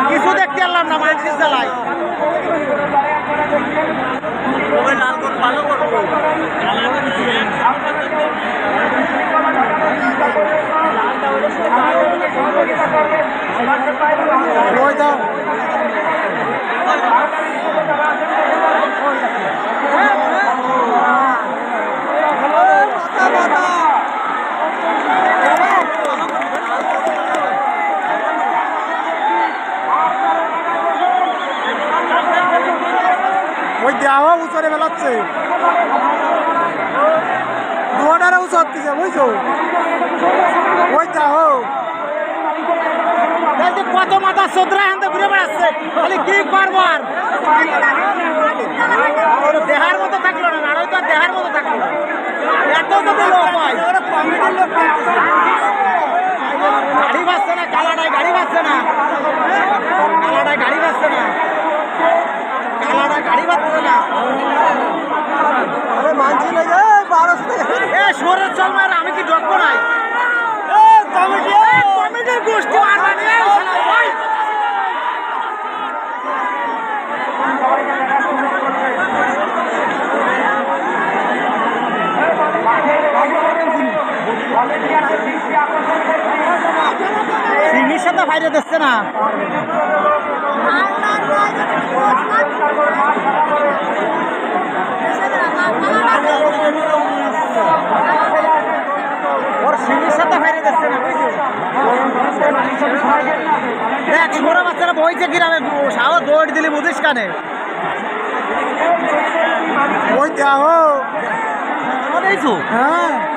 কিছু দেখতে পারলাম না মানসিক জ্বালাই ভালো করবো ওই দেওয়া উচরে বেলাচ্ছে দুয়াটারে উচর দিছে বুঝছো ওই যাও কত মাথা সদরা হাতে ঘুরে বেড়াচ্ছে খালি কি করবো আর দেহার মতো থাকলো না আর তো দেহার মতো থাকলো এত তো গাড়ি বাজছে না কালাটায় গাড়ি বাজছে না কালাটায় গাড়ি বাজছে না কালাটা গাড়ি বাজছে না মানছি না শহরের চল মার আমি কি ঢুকবো নাই কমিটির গোষ্ঠী মারবা নিয়ে সিমির সাথে বাইরে দিচ্ছে না ওর সিমির সাথে বাইরে দিচ্ছে না বুঝছো দেখ ছোট বাচ্চারা বইছে কিরামে সাহস দৌড় দিলি বুঝিস কানে ওই দেখো হ্যাঁ